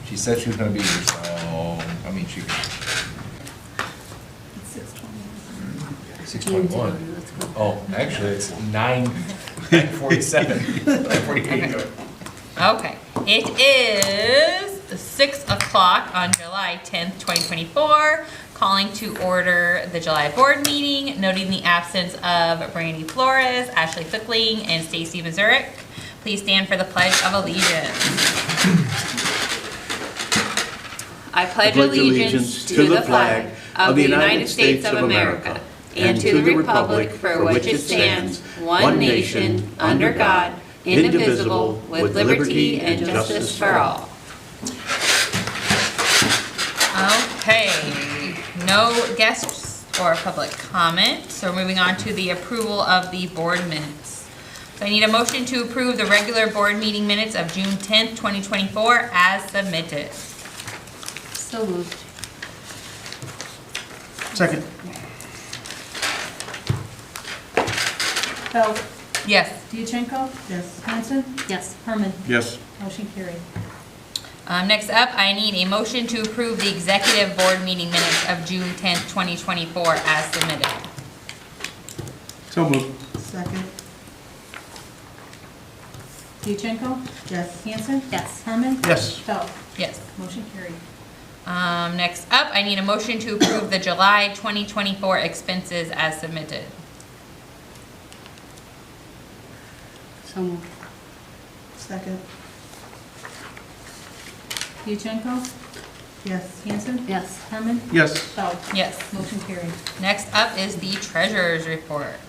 She said she was gonna be here, so, I mean, she. It's 6:21. 6:21. Oh, actually, it's 9:47, 9:48. Okay, it is 6 o'clock on July 10th, 2024. Calling to order the July board meeting, noting the absence of Brandy Flores, Ashley Fickling, and Stacy Mazurek. Please stand for the Pledge of Allegiance. I pledge allegiance to the flag of the United States of America and to the republic for which it stands, one nation, under God, indivisible, with liberty and justice for all. Okay, no guests or public comment, so we're moving on to the approval of the board minutes. So I need a motion to approve the regular board meeting minutes of June 10th, 2024 as submitted. So moved. Second. Bell. Yes. Diachenko? Yes. Hanson? Yes. Herman? Yes. Motion carried. Next up, I need a motion to approve the executive board meeting minutes of June 10th, 2024 as submitted. So moved. Second. Diachenko? Yes. Hanson? Yes. Herman? Yes. Bell. Yes. Motion carried. Next up, I need a motion to approve the July 2024 expenses as submitted. So moved. Second. Diachenko? Yes. Hanson? Yes. Herman? Yes. Bell. Yes. Motion carried. Next up is the treasurer's report.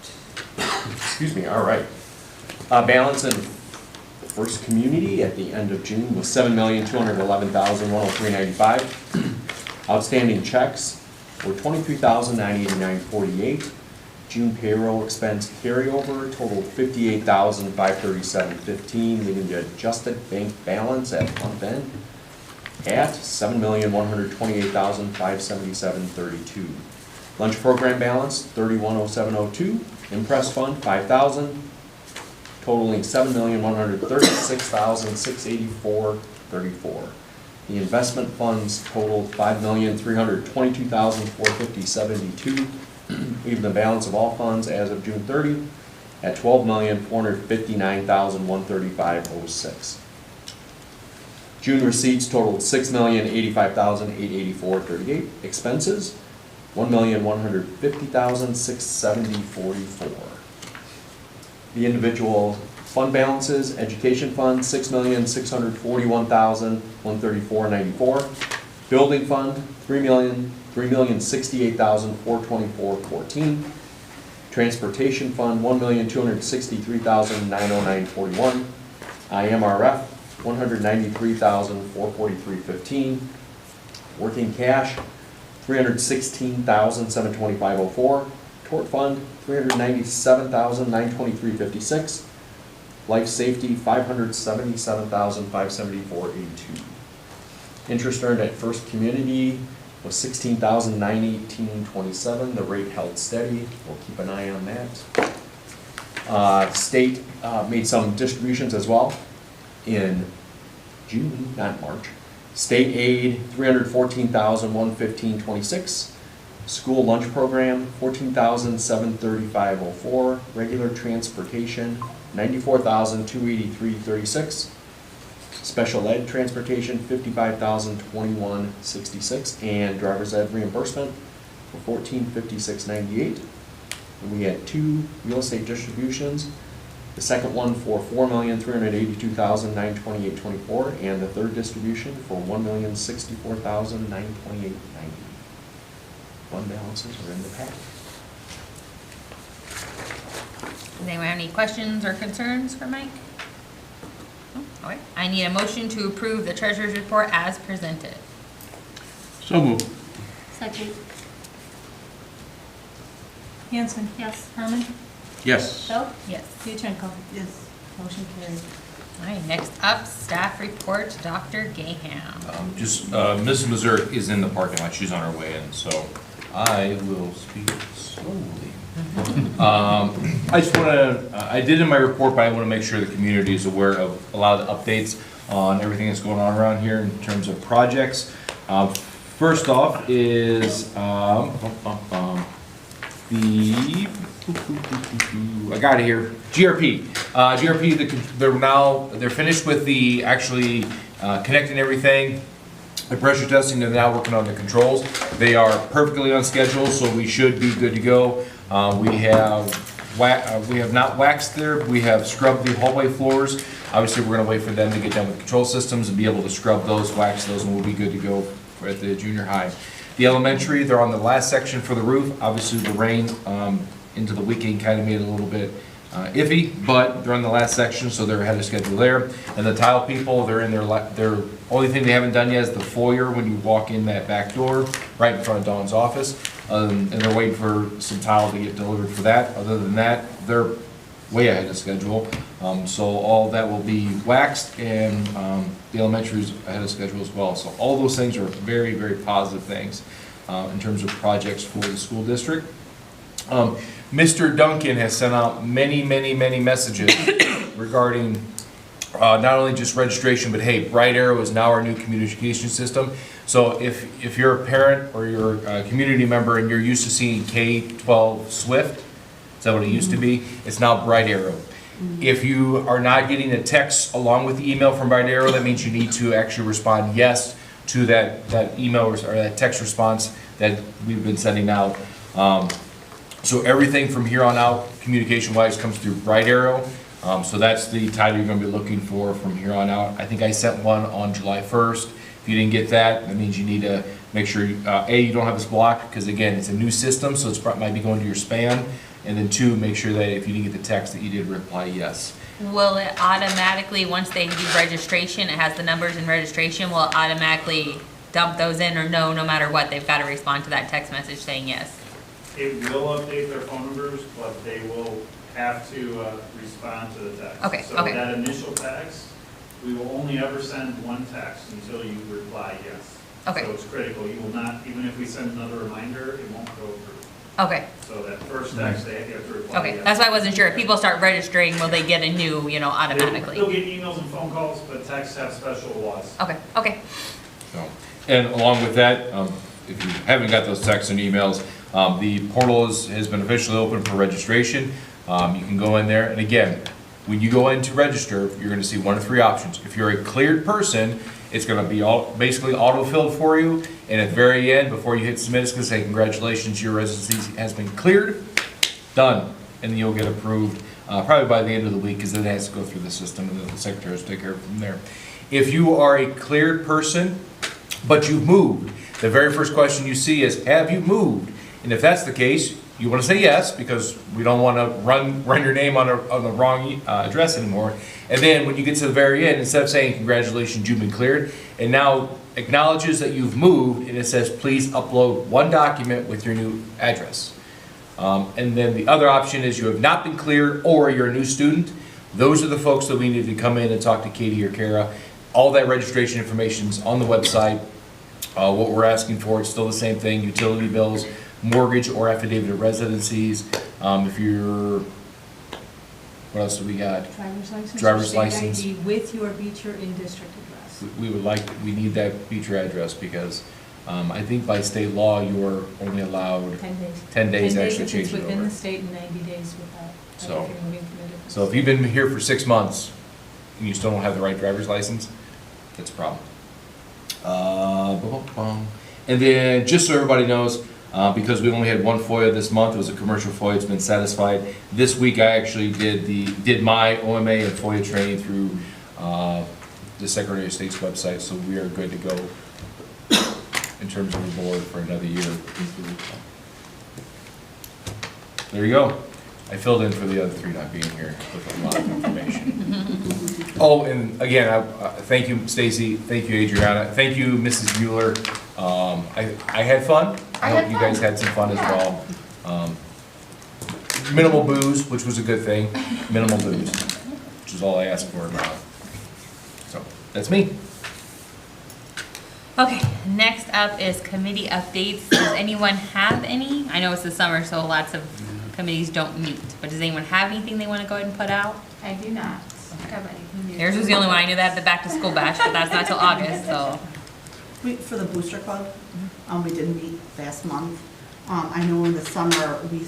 Excuse me, all right. Balance in First Community at the end of June was $7,211,103.95. Outstanding checks were $23,989.48. June payroll expense carryover totaled $58,537.15, leaving the adjusted bank balance at month end at $7,128,577.32. Lunch program balance $31,0702. Impress fund $5,000, totaling $7,136,684.34. The investment funds totaled $5,322,450.72, leaving the balance of all funds as of June 30 at $12,459,135.06. June receipts totaled $6,085,884.38. Expenses $1,150,670.44. The individual fund balances: education fund $6,641,134.94. Building fund $3,068,424.14. Transportation fund $1,263,909.41. IMRF $193,443.15. Working cash $316,725.04. Tort fund $397,923.56. Life safety $577,574.82. Interest earned at First Community was $16,918.27. The rate held steady. We'll keep an eye on that. State made some distributions as well in June, not March. State aid $314,115.26. School lunch program $14,735.04. Regular transportation $94,283.36. Special ed transportation $55,021.66, and driver's ed reimbursement for $1456.98. And we had two real estate distributions. The second one for $4,382,928.24, and the third distribution for $1,064,928.90. Fund balances are in the packet. Does anyone have any questions or concerns for Mike? No? Okay. I need a motion to approve the treasurer's report as presented. So moved. Second. Hanson? Yes. Herman? Yes. Bell. Yes. Diachenko? Yes. Motion carried. All right, next up, staff report, Dr. Gaham. Mrs. Mazurek is in the parking lot, she's on her way in, so I will speak slowly. I just want to, I did in my report, but I want to make sure the community is aware of a lot of the updates. on everything that's going on around here in terms of projects. First off is, I got it here, GRP. GRP, they're finished with the, actually connecting everything. The pressure testing, they're now working on the controls. They are perfectly on schedule, so we should be good to go. We have not waxed there, we have scrubbed the hallway floors. Obviously, we're gonna wait for them to get done with control systems and be able to scrub those, wax those, and we'll be good to go at the junior high. The elementary, they're on the last section for the roof. Obviously, the rain into the weekend kind of made it a little bit iffy, but they're on the last section, so they're ahead of schedule there. And the tile people, they're in their only thing they haven't done yet is the foyer when you walk in that back door, right in front of Dawn's office. And they're waiting for some tile to get delivered for that. Other than that, they're way ahead of schedule. So all of that will be waxed, and the elementary is ahead of schedule as well. So all those things are very, very positive things in terms of projects for the school district. Mr. Duncan has sent out many, many, many messages regarding not only just registration, but hey, Bright Arrow is now our new communication system. So if you're a parent or you're a community member and you're used to seeing K-12 Swift, is that what it used to be? It's now Bright Arrow. If you are not getting a text along with the email from Bright Arrow, that means you need to actually respond yes to that email or that text response that we've been sending out. So everything from here on out, communication-wise, comes through Bright Arrow. So that's the title you're going to be looking for from here on out. I think I sent one on July 1st. If you didn't get that, that means you need to make sure, A, you don't have this blocked, because again, it's a new system, so it might be going to your spam. And then 2, make sure that if you didn't get the text, that you did reply yes. Will it automatically, once they do registration, it has the numbers in registration, will it automatically dump those in, or no matter what, they've got to respond to that text message saying yes? It will update their phone numbers, but they will have to respond to the text. Okay, So okay. that initial text, we will only ever send one text until you reply yes. Okay. So it's critical. You will not, even if we send another reminder, it won't go through. Okay, So that first text, they have to reply okay, yes. that's why I wasn't sure. If people start registering, will they get a new, automatically? They'll get emails and phone calls, but texts have special laws. Okay. So, and along with that, if you haven't got those texts and emails, the portal has been officially open for registration. You can go in there, and again, when you go in to register, you're going to see 1 of 3 options. If you're a cleared person, it's going to be basically auto-filled for you, and at the very end, before you hit submit, it's going to say, congratulations, your residency has been cleared, done, and then you'll get approved probably by the end of the week, because then it has to go through the system, and then the secretaries take care of it from there. If you are a cleared person, but you've moved, the very first question you see is, have you moved? And if that's the case, you want to say yes, because we don't want to run your name on the wrong address anymore. And then when you get to the very end, instead of saying congratulations, you've been cleared, and now acknowledges that you've moved, and it says please upload 1 document with your new address. And then the other option is you have not been cleared or you're a new student. Those are the folks that we need to come in and talk to Katie or Kara. All that registration information is on the website. What we're asking for is still the same thing: utility bills, mortgage or affidavit of residencies. If you're, what else do we got? Driver's license. Driver's or state license. ID with your Beecher in-district address. We need that Beecher address, because I think by state law, you're only allowed 10 days. 10 days to actually if it's change it within over. the state and 90 days without. So- if you're moving from a different So if you've been here for 6 months and you still don't have the right driver's license, that's a problem. And then, just so everybody knows, because we only had 1 FOIA this month, it was a commercial FOIA, it's been satisfied. This week I actually did my OMA and FOIA training through the Secretary of State's website, so we are good to go in terms of the board for another year. There you go. I filled in for the other 3 not being here with a lot of information. Oh, and again, thank you, Stacy. Thank you, Adriana. Thank you, Mrs. Mueller. I had fun. I hope you guys had some fun as well. Minimal booze, which was a good thing. Minimal booze, which is all I asked for about. So that's me. Okay, next up is committee updates. Does anyone have any? I know it's the summer, so lots of committees don't meet, but does anyone have anything they want to go ahead and put out? I do not. Yours was the only one I knew that had the back to school bash, but that's not till August, so. For the Booster Club, we did meet last month. I know in the summer, we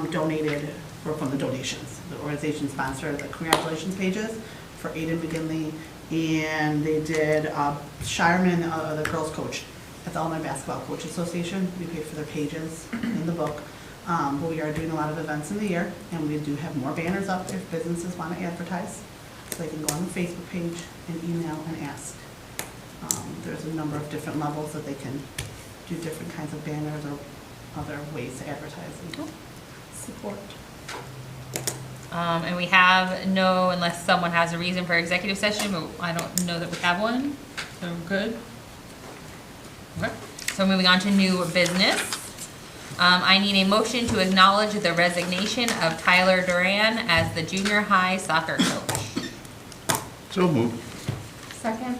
donated, or from the donations, the organization sponsored the congratulations pages for Aiden McGinley, and they did Shireman, the girls coach at the Illinois Basketball Coach Association. We paid for their pages in the book. But we are doing a lot of events in the year, and we do have more banners up if businesses want to advertise. So they can go on the Facebook page and email and ask. There's a number of different levels that they can do different kinds of banners or other ways to advertise and support. And we have no, unless someone has a reason for executive session, but I don't know that we have one, so we're good. Okay, so moving on to new business. I need a motion to acknowledge the resignation of Tyler Duran as the junior high soccer coach. So moved. Second.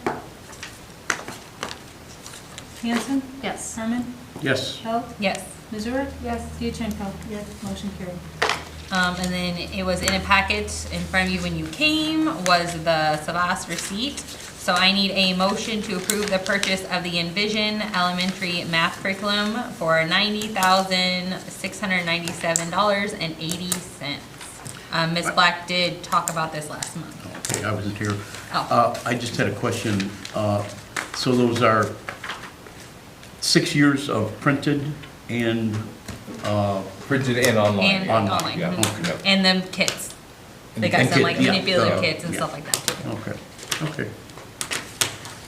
Hanson? Yes. Herman? Yes. Held? Yes. Missouri? Yes. Diachenko? Yes. Motion carried. And then it was in a packet in front of you when you came, was the Savas receipt. So I need a motion to approve the purchase of the Envision Elementary Math Curriculum for $90,697.80. Ms. Black did talk about this last month. Okay, I wasn't here. Oh. I just had a question. So those are 6 years of printed and, Printed and online. And online. Yeah. Mhm. Yep. And then kits. They got And some kit, like yeah. manipulative Yeah. kits and stuff like that too. okay, okay.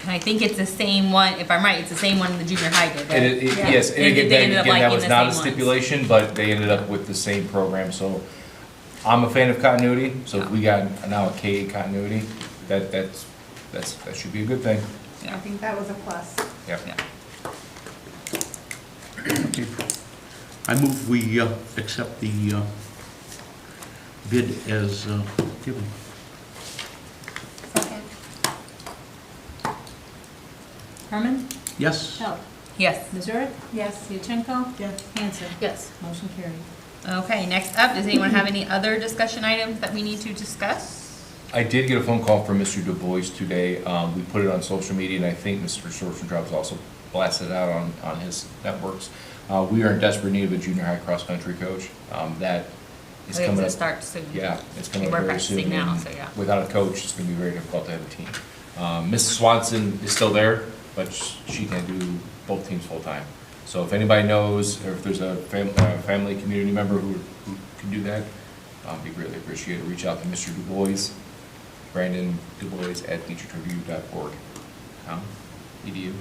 And I think it's the same one, if I'm right, it's the same one the junior high did, right? And yes, and They again, ended up that liking was the not a same ones. stipulation, but they ended up with the same program, so I'm a fan of continuity, so if we got now a K continuity, that should be a good thing. I think that was a plus. Yep. Yeah. Okay. I move we accept the bid as given. Second. Herman? Yes. Held? Yes. Missouri? Yes. Diachenko? Yes. Hanson? Yes. Motion carried. Okay, next up, does anyone have any other discussion items that we need to discuss? I did get a phone call from Mr. Du Bois today. We put it on social media, and I think Mr. Sorsentraub's also blasted it out on his networks. We are in desperate need of a junior high cross-country coach. That is coming up. Start soon. Yeah, it's coming We're up very soon. practicing now, and so yeah. Without a coach, it's gonna be very difficult to have a team. Mrs. Swanson is still there, but she can do both teams full-time. So if anybody knows, or if there's a family, community member who can do that, be greatly appreciated. Reach out to Mr. Du Bois, Brandon Du Bois at beechertribute.org. EDU.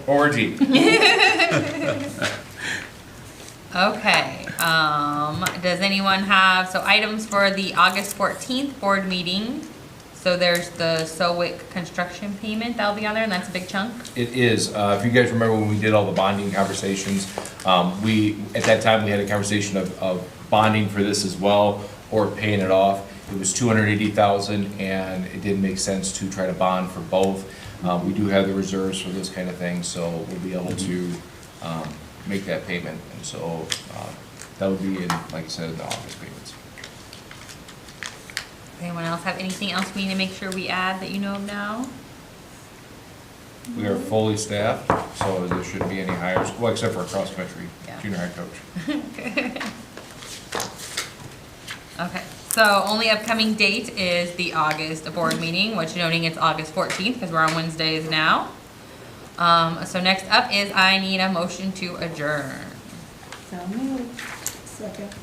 ORG. Okay, does anyone have, so items for the August 14th board meeting? So there's the Sowick construction payment, that'll be on there, and that's a big chunk? It is. If you guys remember when we did all the bonding conversations, at that time, we had a conversation of bonding for this as well, or paying it off. It was $280,000, and it didn't make sense to try to bond for both. We do have the reserves for those kind of things, so we'll be able to make that payment. And so that would be in, like I said, in the August payments. Anyone else have anything else we need to make sure we add that you know of now? We are fully staffed, so there shouldn't be any hires, well, except for a cross-country Yeah. junior high coach. Okay, so only upcoming date is the August board meeting, which noting it's August 14th because we're on Wednesdays now. So next up is I need a motion to adjourn. So moved. Second.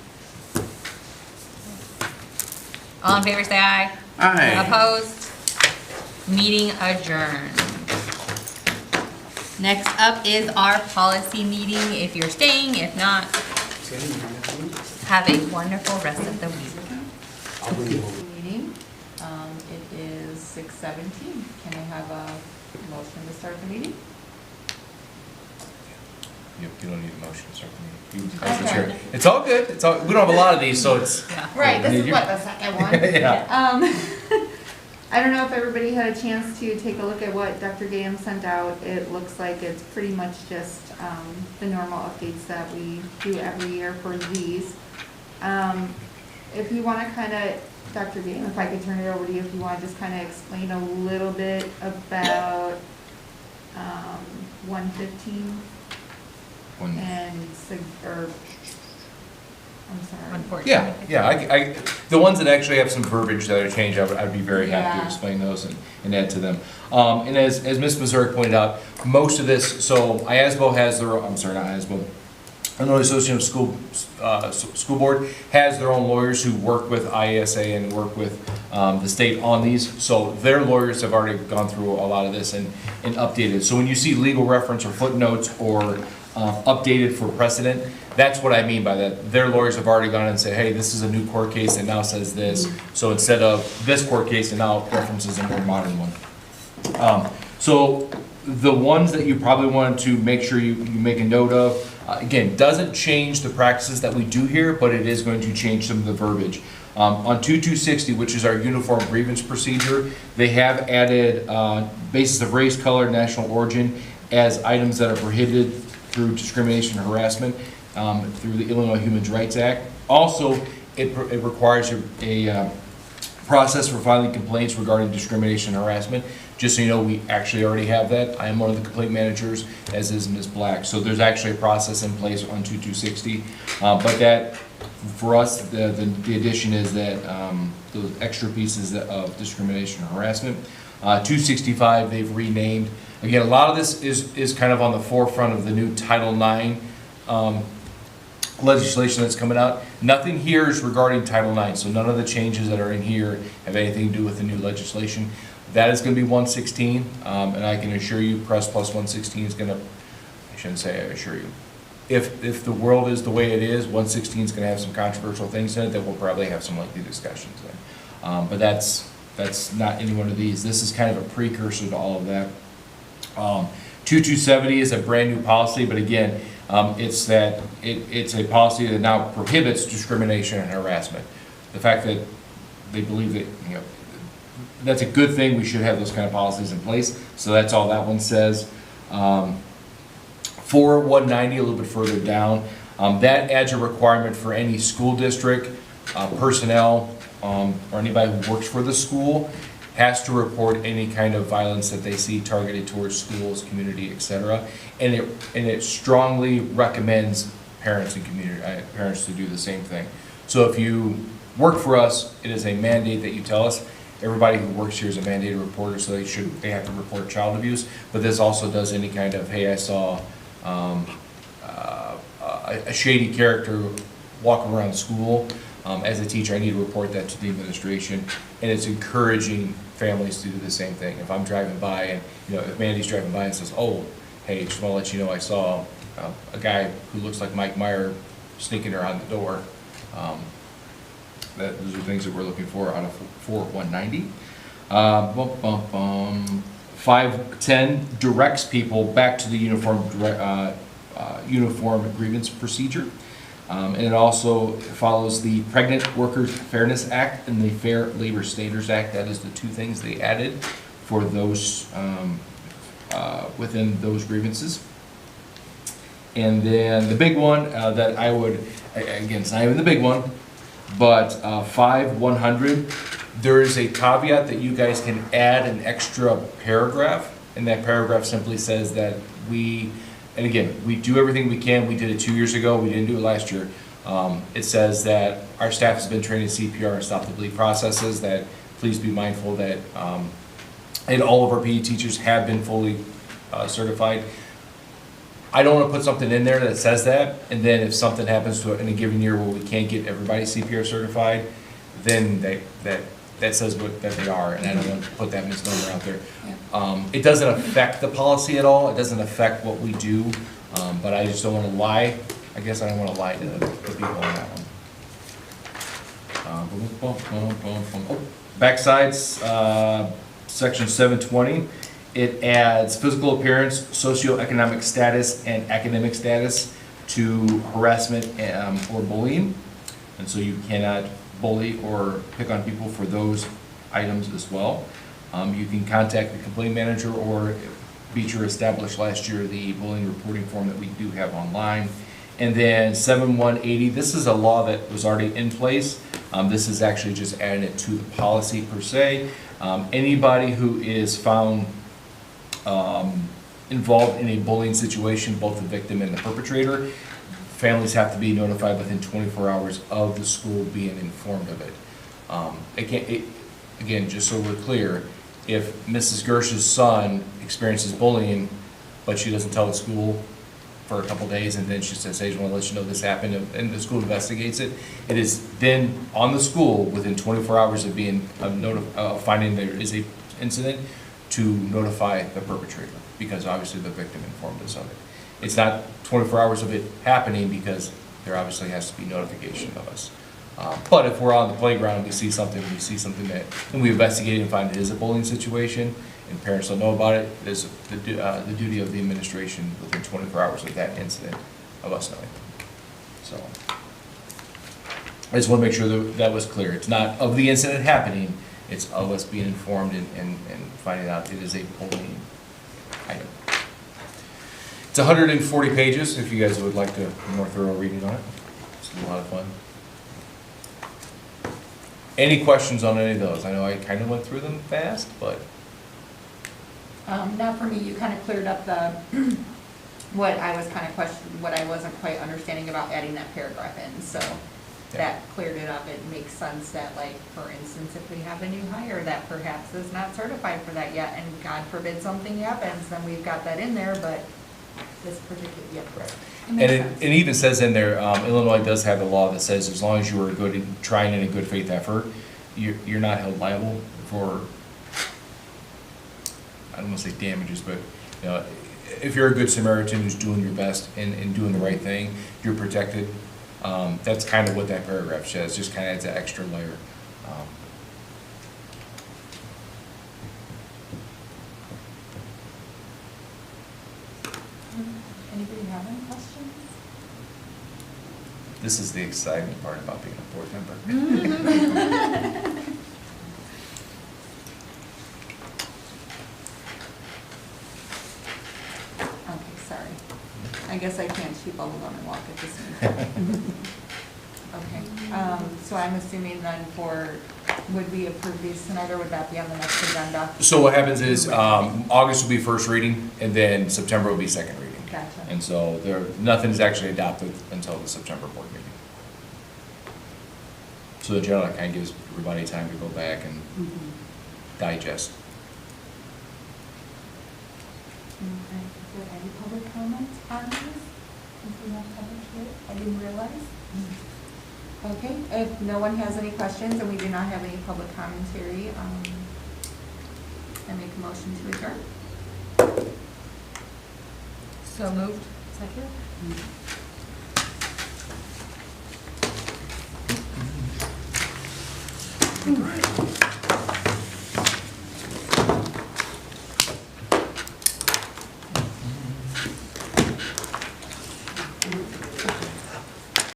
All in favor, say aye. Aye. Opposed? Meeting adjourned. Next up is our policy meeting, if you're staying, if not, have a wonderful rest of the week. Meeting, it is 6:17. Can I have a motion to start the meeting? You don't need a motion to start the meeting. Okay. It's all good. It's all, we don't have a lot of these, so it's. Right, this is you- what, the second one? Yeah. I don't know if everybody had a chance to take a look at what Dr. Gayam sent out. It looks like it's pretty much just the normal updates that we do every year for these. If you want to kind of Dr. Game, if I could turn it over to you, if you want to just kind of explain a little bit about 115 One- and, or, I'm sorry. 114. Yeah, the ones that actually have some verbiage that are changed, I'd be very happy to Yeah. explain those and add to them. And as Ms. Mazurek pointed out, most of this, so IASBO has their, I'm sorry, not IASBO, Illinois Association of School Board has their own lawyers who work with IASA and work with the state on these. So their lawyers have already gone through a lot of this and updated. So when you see legal reference or footnotes or updated for precedent, that's what I mean by that. Their lawyers have already gone and said, hey, this is a new court case that now says this. So instead of this court case, it now references a more modern one. So the ones that you probably want to make sure you make a note of, again, doesn't change the practices that we do here, but it is going to change some of the verbiage. On 2260, which is our uniform grievance procedure, they have added basis of race, color, national origin as items that are prohibited through discrimination and harassment through the Illinois Human Rights Act. Also, it requires a process for filing complaints regarding discrimination and harassment. Just so you know, we actually already have that. I am one of the complaint managers, as is Ms. Black. So there's actually a process in place on 2260. But that, for us, the addition is that those extra pieces of discrimination and harassment. 265, they've renamed. Again, a lot of this is kind of on the forefront of the new Title IX legislation that's coming out. Nothing here is regarding Title IX, so none of the changes that are in here have anything to do with the new legislation. That is going to be 116, and I can assure you, Press Plus 116 is going to, I shouldn't say I assure you, if the world is the way it is, 116 is going to have some controversial things in it that we'll probably have some lengthy discussions in. But that's not any one of these. This is kind of a precursor to all of that. 2270 is a brand new policy, but again, it's a policy that now prohibits discrimination and harassment. The fact that they believe that, you know, that's a good thing. We should have those kind of policies in place. So that's all that one says. 4190, a little bit further down, that adds a requirement for any school district, personnel, or anybody who works for the school has to report any kind of violence that they see targeted towards schools, community, etc. And it strongly recommends parents and parents to do the same thing. So if you work for us, it is a mandate that you tell us. Everybody who works here is a mandated reporter, so they have to report child abuse. But this also does any kind of, hey, I saw a shady character walking around school. As a teacher, I need to report that to the administration, and it's encouraging families to do the same thing. If I'm driving by, and if Mandy's driving by and says, "Oh, hey, just want to let you know I saw a guy who looks like Mike Meyer sneaking around the door," those are things that we're looking for out of 4190. 510 directs people back to the uniform grievance procedure. And it also follows the Pregnant Workers Fairness Act and the Fair Labor Standards Act. That is the two things they added for those within those grievances. And then the big one that I would, again, it's not even the big one, but 5100, there is a caveat that you guys can add an extra paragraph, and that paragraph simply says that and again, we do everything we can. We did it 2 years ago. We didn't do it last year. It says that our staff has been trained in CPR and stop the bleed processes, that please be mindful that, and all of our PE teachers have been fully certified. I don't want to put something in there that says that, and then if something happens to it in a given year where we can't get everybody CPR certified, then that says that they are, and I don't want to put that misnomer out there. It doesn't affect the policy at all. It doesn't affect what we do, but I just don't want to lie. I guess I don't want to lie to the people on that one. Backsides, section 720. It adds physical appearance, socioeconomic status, and academic status to harassment or bullying, and so you cannot bully or pick on people for those items as well. You can contact the complaint manager, or Beecher established last year the bullying reporting form that we do have online. And then 7180, this is a law that was already in place, This is actually just adding it to the policy per se. Anybody who is found involved in a bullying situation, both the victim and the perpetrator, families have to be notified within 24 hours of the school being informed of it. Again, just so we're clear, if Mrs. Gersh's son experiences bullying, but she doesn't tell the school for a couple days, and then she says, hey, I just want to let you know this happened, and the school investigates it, it is then on the school within 24 hours of being, finding there is a incident, to notify the perpetrator, because obviously the victim informed us of it. It's not 24 hours of it happening, because there obviously has to be notification of us. But if we're on the playground and we see something that, and we investigate and find it is a bullying situation, and parents don't know about it, there's the duty of the administration within 24 hours of that incident of us knowing. So, I just want to make sure that that was clear. It's not of the incident happening, it's of us being informed and finding out it is a bullying item. It's 140 pages, if you guys would like to more thorough reading on it. It's a lot of fun. Any questions on any of those? I know I kind of went through them fast, but. Not for me, you kind of cleared up the, what I was kind of questioning, what I wasn't quite understanding about adding that paragraph in, so that cleared it up. It makes sense that, like, for instance, if we have a new hire that perhaps is not certified for that yet, and God forbid something happens, then we've got that in there, but this particular, right. And it even says in there, Illinois does have a law that says as long as you are good and trying in a good faith effort, you're not held liable for, I don't want to say damages, but you know, if you're a good Samaritan who's doing your best and doing the right thing, you're protected. That's kind of what that paragraph says, just kind of adds an extra layer. Anybody have any questions? This is the exciting part about being a board member. Okay, sorry. I guess I can't chew bubble gum and walk at the same time. Okay, so I'm assuming then would we approve these tonight, or would that be on the next agenda? So what happens is, August will be first reading, and then September will be second reading. Gotcha. And so nothing is actually adopted until the September board meeting. So the general kind of gives everybody time to go back and digest. Okay, is there any public comment on this? Since we have public here, I didn't realize. Okay, if no one has any questions and we do not have any public commentary, I make a motion to adjourn. So moved. Second?